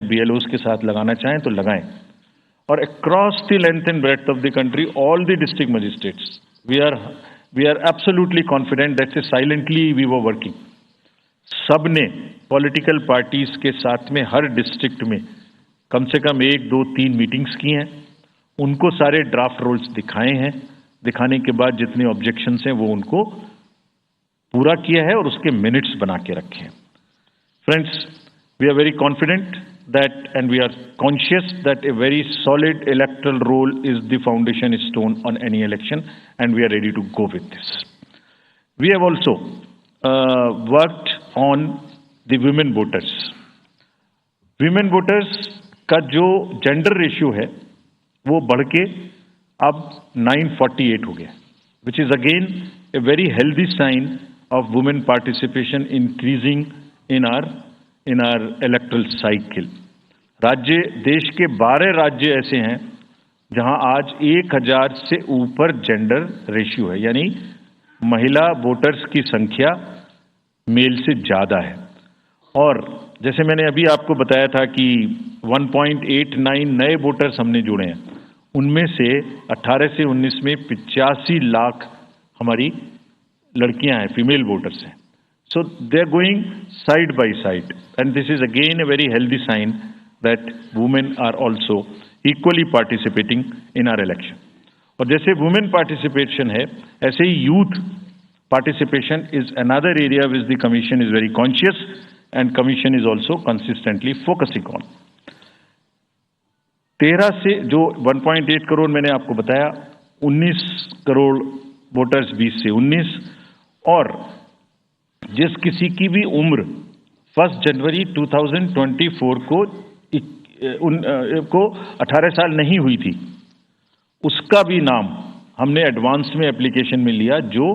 BLOs के साथ लगाना चाहें तो लगाएं। और across the length and breadth of the country, all the district magistrates, we are absolutely confident that silently we were working. सब ने पॉलिटिकल पार्टीज के साथ में हर डिस्ट्रिक्ट में कम से कम 1, 2, 3 मीटिंग्स की हैं, उनको सारे ड्राफ्ट रोल्स दिखाए हैं, दिखाने के बाद जितने ऑब्जेक्शंस हैं वो उनको पूरा किया है और उसके मिनट्स बना के रखे हैं। Friends, we are very confident that and we are conscious that a very solid electoral roll is the foundation stone on any election, and we are ready to go with this. We have also worked on the women voters. Women voters का जो gender ratio है वो बढ़ के अब 948 हो गया, which is again a very healthy sign of women participation increasing in our electoral cycle. राज्य, देश के 12 राज्य ऐसे हैं जहां आज 1000 से ऊपर जेंडर रेशियो है, यानी महिला वोटर्स की संख्या मेल से ज्यादा है। और जैसे मैंने अभी आपको बताया था कि 1.89 नए वोटर्स हमने जोड़े हैं, उनमें से 18 से 19 में 85 लाख हमारी लड़कियां हैं, फीमेल वोटर्स हैं। So they are going side by side, and this is again a very healthy sign that women are also equally participating in our election. और जैसे women participation है, ऐसे ही youth participation is another area which the commission is very conscious and commission is also consistently focusing on. 13 से जो 1.8 करोड़ मैंने आपको बताया, 19 crore voters 20 से 19, और जिस किसी की भी उम्र 1 जनवरी 2024 को 18 साल नहीं हुई थी, उसका भी नाम हमने एडवांस में एप्लीकेशन में लिया, जो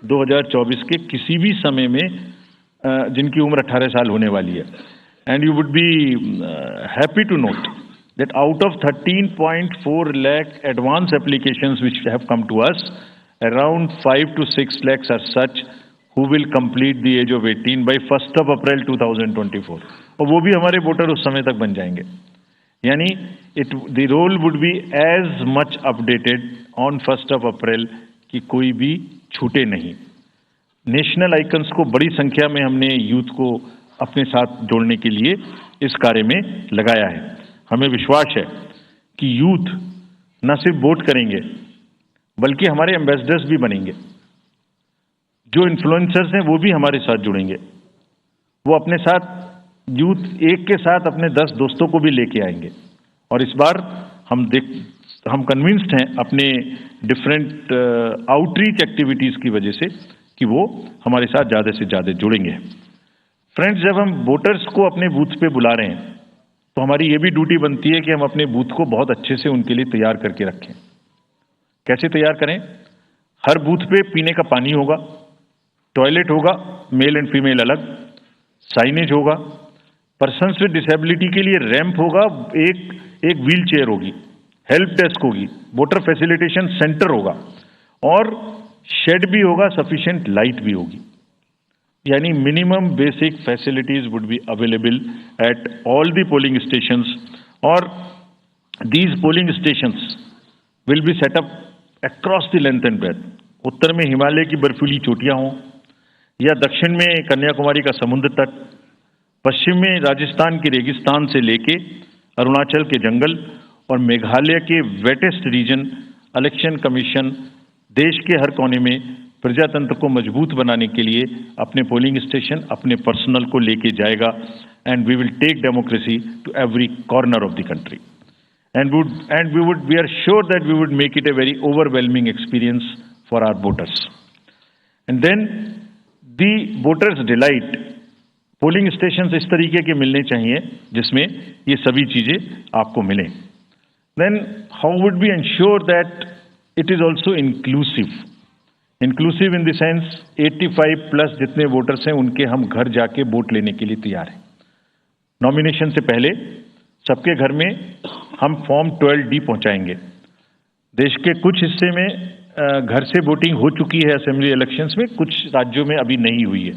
2024 के किसी भी समय में जिनकी उम्र 18 साल होने वाली है। And you would be happy to note that out of 13.4 lakh advance applications which have come to us, around 5 to 6 lakhs are such who will complete the age of 18 by 1st of April 2024, और वो भी हमारे voter उस समय तक बन जाएंगे। यानी the roll would be as much updated on 1st of April कि कोई भी छूटे नहीं। नेशनल आइकन्स को बड़ी संख्या में हमने यूथ को अपने साथ जोड़ने के लिए इस कार्य में लगाया है। हमें विश्वास है कि यूथ न सिर्फ वोट करेंगे बल्कि हमारे एम्बेसडर्स भी बनेंगे। जो इन्फ्लुएंसर्स हैं वो भी हमारे साथ जुड़ेंगे, वो अपने साथ यूथ एक के साथ अपने 10 दोस्तों को भी लेके आएंगे। और इस बार हम कन्विंस्ड हैं अपने डिफरेंट आउटरीच एक्टिविटीज की वजह से कि वो हमारे साथ ज़्यादा से ज़्यादा जुड़ेंगे। फ्रेंड्स, जब हम वोटर्स को अपने बूथ पे बुला रहे हैं तो हमारी ये भी ड्यूटी बनती है कि हम अपने बूथ को बहुत अच्छे से उनके लिए तैयार करके रखें। कैसे तैयार करें? हर बूथ पे पीने का पानी होगा, टॉयलेट होगा, मेल एंड फीमेल अलग, साइनेज होगा, पर्सन्स विद डिसेबिलिटी के लिए रैंप होगा, एक व्हील चेयर होगी, हेल्प डेस्क होगी, वोटर फैसिलिटेशन सेंटर होगा, और शेड भी होगा, सफिशिएंट लाइट भी होगी। यानी minimum basic facilities would be available at all the polling stations, और these polling stations will be set up across the length and breadth. उत्तर में हिमालय की बर्फीली चोटियां हों, या दक्षिण में कन्याकुमारी का समुद्र तट, पश्चिम में राजस्थान के रेगिस्तान से लेके अरुणाचल के जंगल और मेघालय के वेटेस्ट रीजन, इलेक्शन कमीशन देश के हर कोने में प्रजातंत्र को मजबूत बनाने के लिए अपने पोलिंग स्टेशन, अपने पर्सनल को लेके जाएगा, and we will take democracy to every corner of the country, and we are sure that we would make it a very overwhelming experience for our voters. And then the voters delight, polling station इस तरीके के मिलने चाहिए जिसमें ये सभी चीजें आपको मिलें। Then how would we ensure that it is also inclusive? Inclusive in the sense 85 plus जितने वोटर्स हैं उनके हम घर जाके वोट लेने के लिए तैयार हैं। नॉमिनेशन से पहले सबके घर में हम फॉर्म 12D पहुंचाएंगे। देश के कुछ हिस्से में घर से वोटिंग हो चुकी है असेंबली इलेक्शंस में, कुछ राज्यों में अभी नहीं हुई है।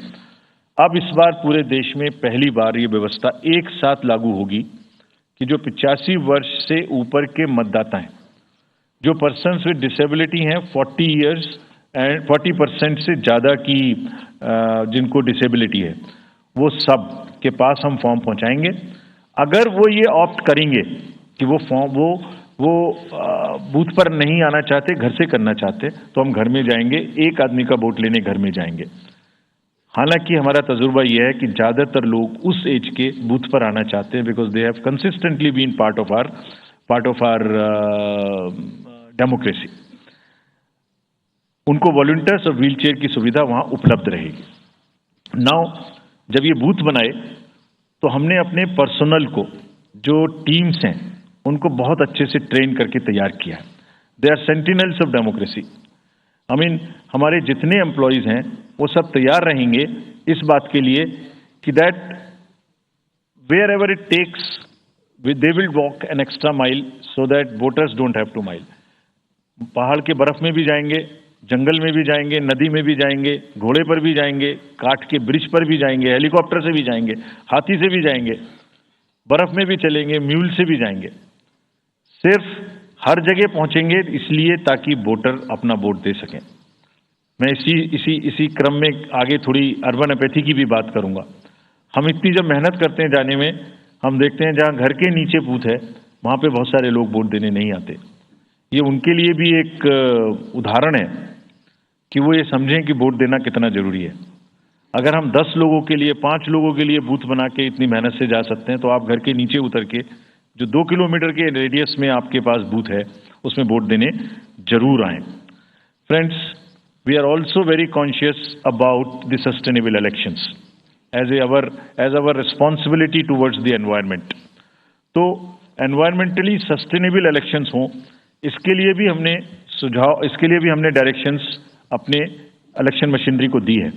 अब इस बार पूरे देश में पहली बार ये व्यवस्था एक साथ लागू होगी कि जो 85 वर्ष से ऊपर के मतदाता हैं, जो पर्सन्स विद डिसेबिलिटी हैं 40 इयर्स एंड 40% से ज़्यादा की जिनको डिसेबिलिटी है, वो सब के पास हम फॉर्म पहुंचाएंगे। अगर वो ये ऑप्ट करेंगे कि वो फॉर्म वो बूथ पर नहीं आना चाहते, घर से करना चाहते, तो हम घर में जाएंगे, एक आदमी का वोट लेने घर में जाएंगे। हालांकि हमारा तजुर्बा यह है कि ज़्यादातर लोग उस एज के बूथ पर आना चाहते हैं, because they have consistently been part of our democracy. उनको वॉलंटियर्स और व्हील चेयर की सुविधा वहां उपलब्ध रहेगी। नाउ जब ये बूथ बनाए तो हमने अपने पर्सनल को, जो टीम्स हैं, उनको बहुत अच्छे से ट्रेन करके तैयार किया है। They are sentinels of democracy. हमारे जितने एम्प्लॉयज हैं वो सब तैयार रहेंगे इस बात के लिए कि that wherever it takes they will walk an extra mile so that voters don't have to mile. पहाड़ के बर्फ में भी जाएंगे, जंगल में भी जाएंगे, नदी में भी जाएंगे, घोड़े पर भी जाएंगे, काठ के ब्रिज पर भी जाएंगे, हेलीकॉप्टर से भी जाएंगे, हाथी से भी जाएंगे, बर्फ में भी चलेंगे, म्यूल से भी जाएंगे। सिर्फ हर जगह पहुंचेंगे इसलिए ताकि वोटर अपना वोट दे सकें। मैं इसी क्रम में आगे थोड़ी अर्बन एपैथी की भी बात करूंगा। हम इतनी जब मेहनत करते हैं जाने में, हम देखते हैं जहां घर के नीचे बूथ है वहां पे बहुत सारे लोग वोट देने नहीं आते। ये उनके लिए भी एक उदाहरण है कि वो ये समझें कि वोट देना कितना जरूरी है। अगर हम 10 लोगों के लिए, 5 लोगों के लिए बूथ बना के इतनी मेहनत से जा सकते हैं, तो आप घर के नीचे उतर के जो 2 किलोमीटर के रेडियस में आपके पास बूथ है उसमें वोट देने जरूर आए। Friends, we are also very conscious about the sustainable elections as our responsibility towards the environment. तो एनवायरमेंटली सस्टेनेबल इलेक्शंस हों, इसके लिए भी हमने डायरेक्शंस अपने इलेक्शन मशीनरी को दी है।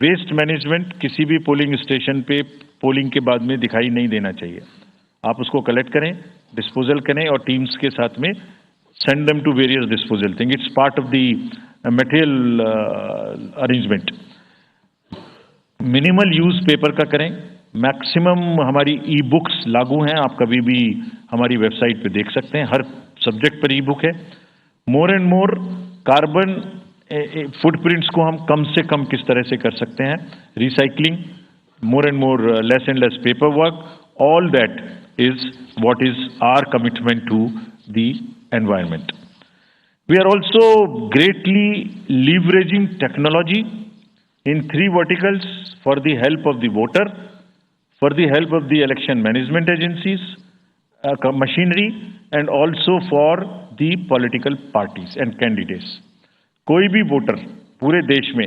वेस्ट मैनेजमेंट किसी भी पोलिंग स्टेशन पे पोलिंग के बाद में दिखाई नहीं देना चाहिए। आप उसको कलेक्ट करें, डिस्पोजल करें और टीम्स के साथ में send them to various disposal thing. It's part of the material arrangement. Minimal use paper का करें। मैक्सिमम हमारी ई बुक्स लागू हैं, आप कभी भी हमारी वेबसाइट पे देख सकते हैं, हर सब्जेक्ट पर ई बुक है। More and more carbon footprints को हम कम से कम किस तरह से कर सकते हैं, recycling, more and more less and less paper work, all that is what is our commitment to the environment. We are also greatly leveraging technology in 3 verticals for the help of the voter, for the help of the election management agencies, machinery, and also for the political parties and candidates. कोई भी voter पूरे देश में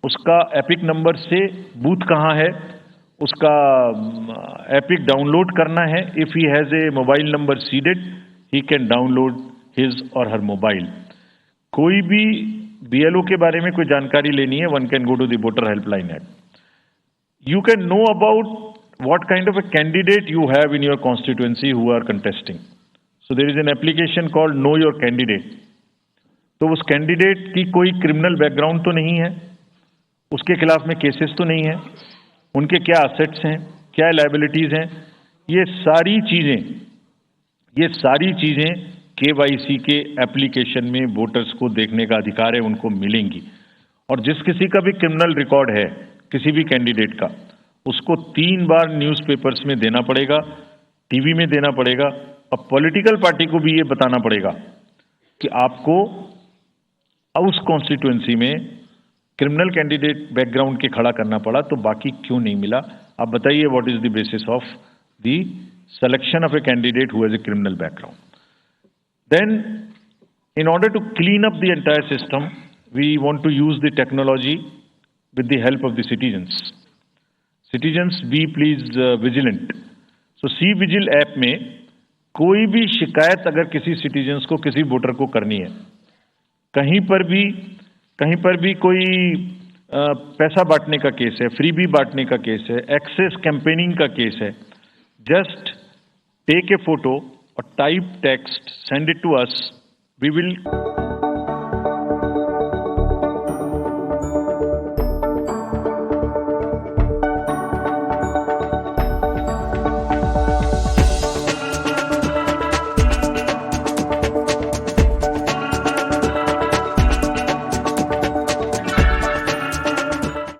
उसका epic number से booth कहाँ है उसका एपिक डाउनलोड करना है। If he has a mobile number seeded, he can download his और हर मोबाइल। कोई भी बीएलओ के बारे में कोई जानकारी लेनी है, one can go to the voter helpline app. You can know about what kind of a candidate you have in your constituency who are contesting. So there is an application called know your candidate. तो उस candidate की कोई criminal background तो नहीं है, उसके खिलाफ में केसेस तो नहीं है, उनके क्या असेट्स हैं, क्या लायबिलिटीज हैं, ये सारी चीजें केवाईसी के एप्लीकेशन में वोटर्स को देखने का अधिकार है, उनको मिलेंगी। और जिस किसी का भी क्रिमिनल रिकॉर्ड है किसी भी कैंडिडेट का, उसको 3 बार न्यूज़पेपर्स में देना पड़ेगा, टीवी में देना पड़ेगा, और पॉलिटिकल पार्टी को भी ये बताना पड़ेगा कि आपको उस कॉन्स्टिट्यूएंसी में क्रिमिनल कैंडिडेट बैकग्राउंड के खड़ा करना पड़ा, तो बाकी क्यों नहीं मिला। आप बताइए, what is the basis of the selection of a candidate who has a criminal background. Then in order to clean up the entire system, we want to use the technology with the help of the citizens. Citizens, be please vigilant. So C-Vigil app में कोई भी शिकायत अगर किसी citizens को, किसी voter को करनी है, कहीं पर भी कोई पैसा बांटने का केस है, फ्रीबी बांटने का केस है, एक्सेस कैंपेनिंग का केस है, जस्ट टेक ए फोटो और type text, send it to us. We will